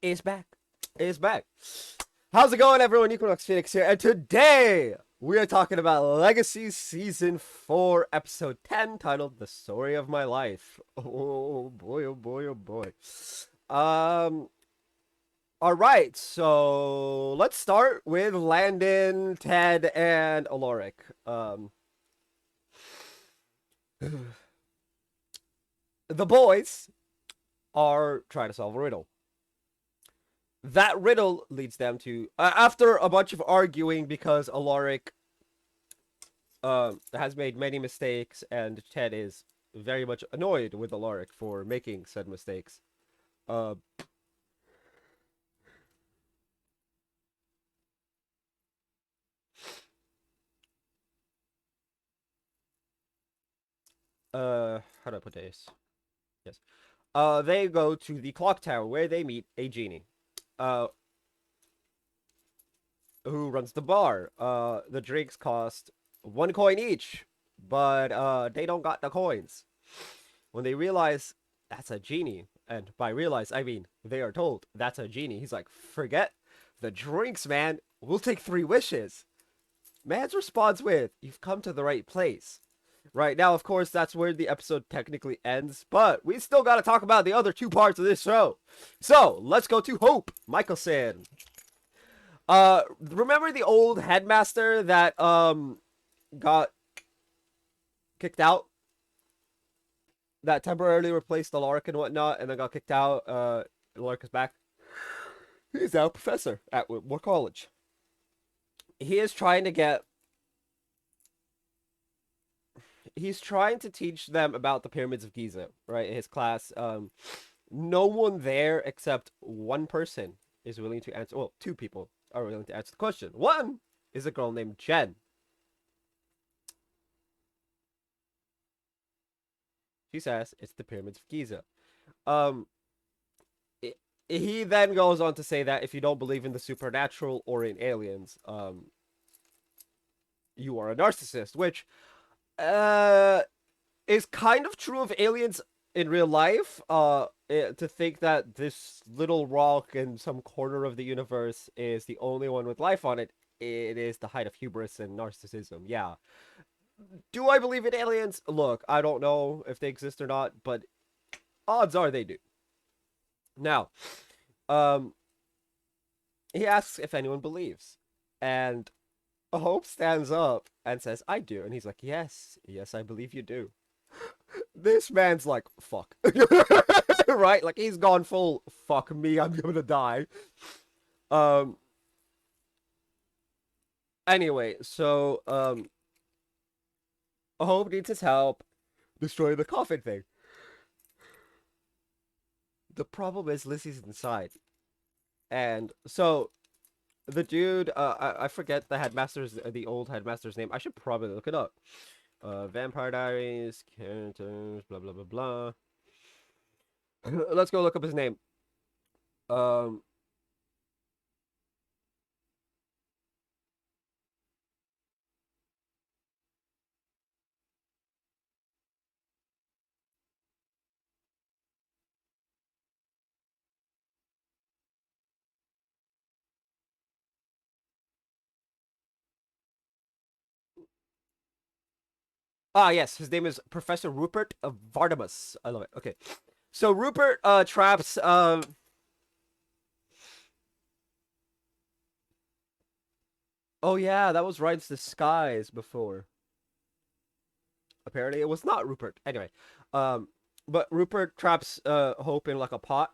is back. Is back. How's it going, everyone? Equinox Phoenix here, and today we are talking about Legacies Season 4, Episode 10, titled The Story of My Life. Oh boy, oh boy, oh boy. Um, alright, so let's start with Landon, Ted, and Aloric. The boys are trying to solve a riddle. That riddle leads them to after a bunch of arguing because Alaric has made many mistakes and Ted is very much annoyed with Alaric for making said mistakes. Uh, how do I put this? Yes. They go to the clock tower where they meet a genie. Uh, who runs the bar? The drinks cost 1 coin each, but they don't got the coins. When they realize that's a genie, and by realize I mean they are told that's a genie, he's like, forget the drinks, man. We'll take 3 wishes. Man's responds with, you've come to the right place. Right now, of course, that's where the episode technically ends, but we still gotta talk about the other 2 parts of this show. So let's go to Hope Michelson. Remember the old headmaster that got kicked out, that temporarily replaced Alaric and whatnot, and then got kicked out. Alaric is back. He's now a professor at Whitmore College. He is trying to get. He's trying to teach them about the pyramids of Giza, right? In his class, no one there except one person is willing to answer. Well, 2 people are willing to answer the question. One is a girl named Jen. She says it's the pyramids of Giza. Um, he then goes on to say that if you don't believe in the supernatural or in aliens, you are a narcissist, which is kind of true of aliens in real life. To think that this little rock in some corner of the universe is the only one with life on it, it is the height of hubris and narcissism. Yeah. Do I believe in aliens? Look, I don't know if they exist or not, but odds are they do. Now, um, he asks if anyone believes, and Hope stands up and says, "I do," and he's like, "Yes, yes, I believe you do." This man's like, fuck. Right? Like, he's gone full, fuck me, I'm gonna die. Um, anyway, so, Hope needs his help destroying the coffin thing. The problem is Lizzie's inside. And so, the dude, I forget the old headmaster's name. I should probably look it up. Vampire Diaries, characters, blah, blah, blah, blah. Let's go look up his name. Um, yes, his name is Professor Rupert of Vardamus. I love it. Okay. So Rupert traps oh yeah, that was Ryan's disguise before. Apparently it was not Rupert. Anyway, um but Rupert traps Hope in like a pot.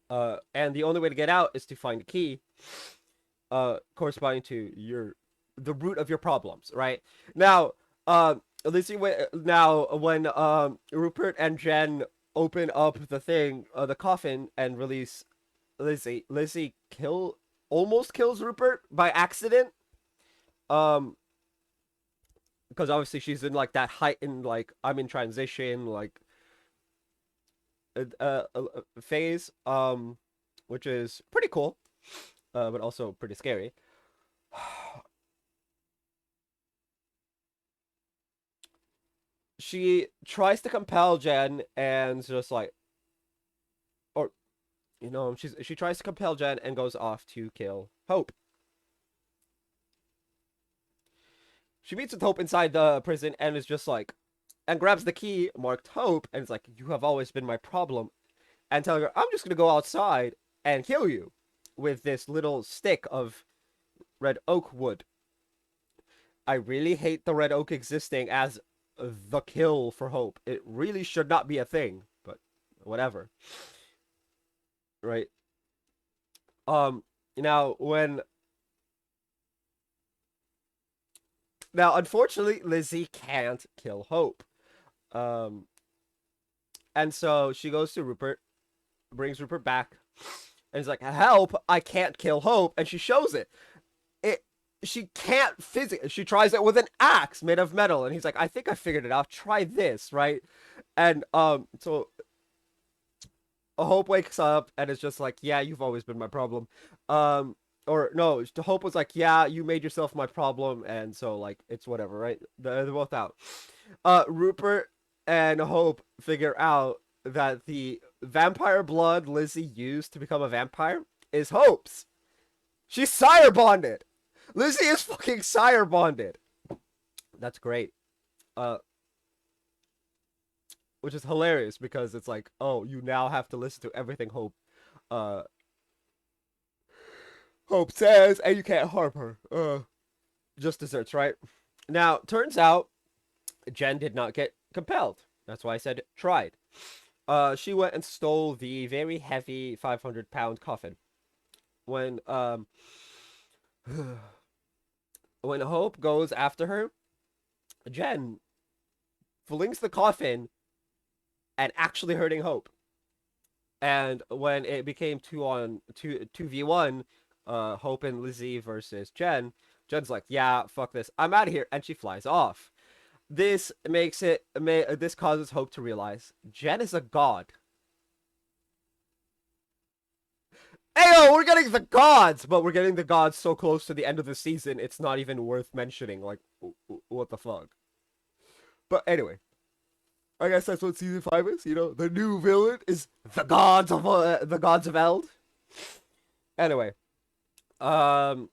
And the only way to get out is to find a key corresponding to the root of your problems, right? Now, now when Rupert and Jen open up the thing, the coffin, and release Lizzie almost kills Rupert by accident. Um, because obviously she's in like that heightened, like, I'm in transition, like, phase, which is pretty cool, but also pretty scary. She tries to compel Jen and just like, or She tries to compel Jen and goes off to kill Hope. She meets with Hope inside the prison and is just like, and grabs the key marked Hope and is like, "You have always been my problem," and telling her, "I'm just gonna go outside and kill you with this little stick of red oak wood." I really hate the red oak existing as the kill for Hope. It really should not be a thing, but whatever, right? Um, now when now unfortunately Lizzie can't kill Hope. Um, and so she goes to Rupert, brings Rupert back, and he's like, "Help! I can't kill Hope," and she shows it. It she can't physically. She tries it with an axe made of metal, and he's like, "I think I figured it out. Try this, right?" And so Hope wakes up and is just like, "Yeah, you've always been my problem." Or no, Hope was like, "Yeah, you made yourself my problem," and so like it's whatever, right? They're both out. Rupert and Hope figure out that the vampire blood Lizzie used to become a vampire is Hope's. She's sire bonded. Lizzie is fucking sire bonded. That's great. Uh, which is hilarious because it's like, oh, you now have to listen to everything uh, Hope says, and you can't harm her. Just desserts, right? Now, turns out Jen did not get compelled. That's why I said tried. She went and stole the very heavy 500-pound coffin. When when Hope goes after her, Jen flings the coffin and actually hurting Hope. And when it became 2v1, Hope and Lizzie versus Jen, Jen's like, "Yeah, fuck this, I'm out of here," and she flies off. This causes Hope to realize Jen is a god. Ayo, we're getting the gods, but we're getting the gods so close to the end of the season, it's not even worth mentioning. Like, what the fuck? But anyway, I guess that's what season 5 is. The new villain is the gods of Eld. Anyway, um,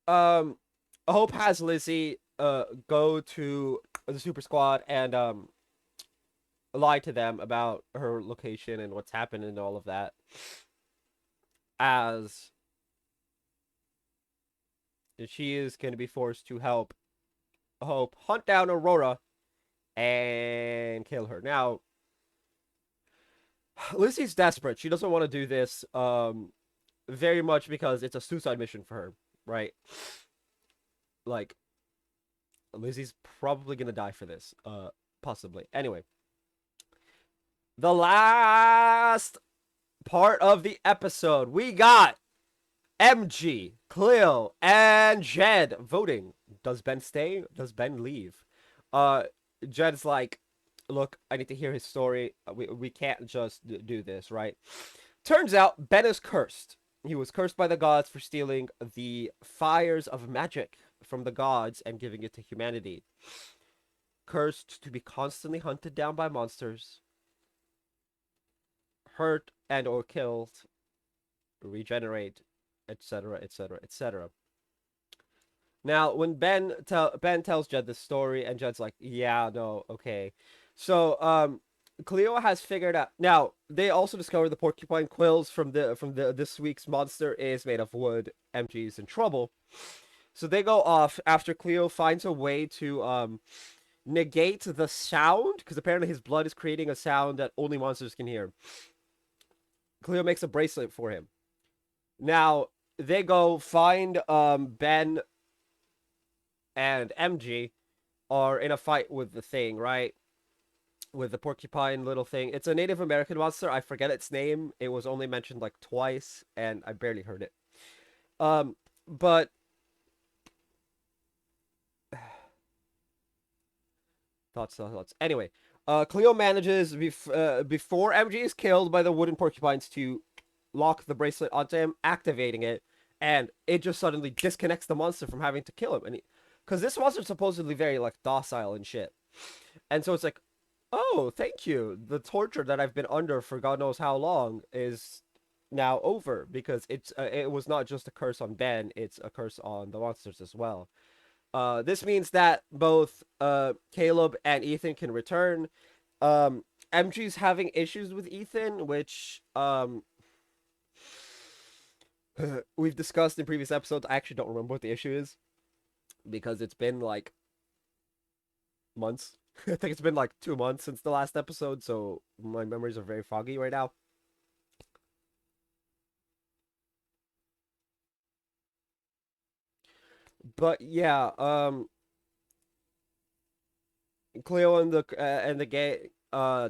um, Hope has Lizzie go to the Super Squad and lie to them about her location and what's happened and all of that, as she is going to be forced to help Hope hunt down Aurora and kill her. Now, Lizzie's desperate. She doesn't want to do this very much because it's a suicide mission for her, right? Like, Lizzie's probably going to die for this, possibly. Anyway, the last part of the episode, we got MG, Cleo, and Jed voting. Does Ben stay? Does Ben leave? Uh, Jed's like, "Look, I need to hear his story. We can't just do this, right?" Turns out Ben is cursed. He was cursed by the gods for stealing the fires of magic from the gods and giving it to humanity. Cursed to be constantly hunted down by monsters, hurt and or killed, regenerate, etc., etc., etc. Now, when Ben tells Jed the story, and Jed's like, "Yeah, no, okay." So, Cleo has figured out. Now, they also discover the porcupine quills from the this week's monster is made of wood. MG's in trouble, so they go off after Cleo finds a way to negate the sound because apparently his blood is creating a sound that only monsters can hear. Cleo makes a bracelet for him. Now they go find Ben and MG are in a fight with the thing, right? With the porcupine little thing. It's a Native American monster. I forget its name. It was only mentioned like twice, and I barely heard it. But thoughts. Anyway, Cleo manages before MG is killed by the wooden porcupines to lock the bracelet onto him, activating it, and it just suddenly disconnects the monster from having to kill him, and because this monster's supposedly very like docile and shit, and so it's like, oh, thank you. The torture that I've been under for God knows how long is now over because it was not just a curse on Ben, it's a curse on the monsters as well. This means that both Caleb and Ethan can return. MG's having issues with Ethan, which we've discussed in previous episodes. I actually don't remember what the issue is because it's been like months. I think it's been like 2 months since the last episode, so my memories are very foggy right now. But yeah, Cleo and the gay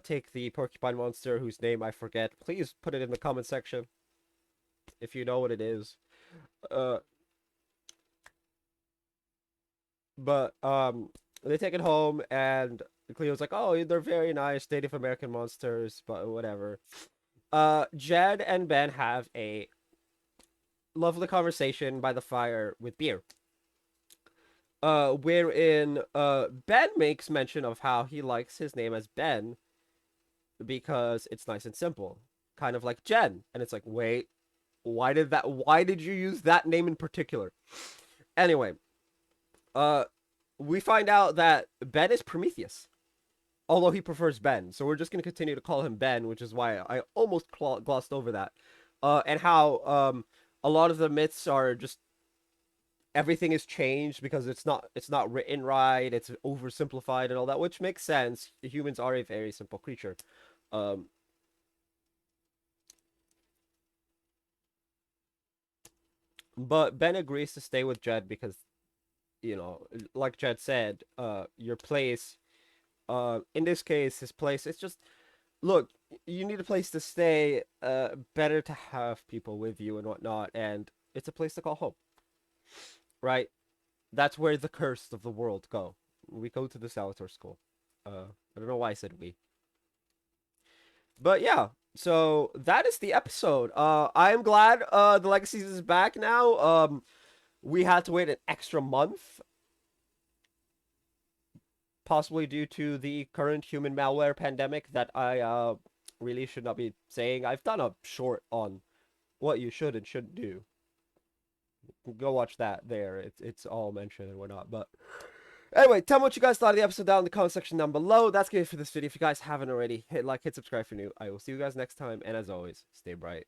take the porcupine monster whose name I forget. Please put it in the comment section if you know what it is. Uh, but they take it home and Cleo's like, "Oh, they're very nice Native American monsters, but whatever." Jed and Ben have a lovely conversation by the fire with beer. Wherein Ben makes mention of how he likes his name as Ben because it's nice and simple, kind of like Jen. And it's like, wait, why did you use that name in particular? Anyway, uh we find out that Ben is Prometheus, although he prefers Ben. So we're just going to continue to call him Ben, which is why I almost glossed over that. And how a lot of the myths are just everything is changed because it's not written right, it's oversimplified and all that, which makes sense. Humans are a very simple creature. Um but Ben agrees to stay with Jed because, like Jed said, your place, in this case, his place, it's just, look, you need a place to stay, better to have people with you and whatnot, and it's a place to call home, right? That's where the cursed of the world go. We go to the Salator school. I don't know why I said we. But yeah, so that is the episode. I am glad the Legacies is back now. We had to wait an extra month, possibly due to the current human malware pandemic that I really should not be saying. I've done a short on what you should and shouldn't do. Go watch that there. It's all mentioned and whatnot. But anyway, tell me what you guys thought of the episode down in the comment section down below. That's it for this video. If you guys haven't already, hit like, hit subscribe if you're new. I will see you guys next time. And as always, stay bright.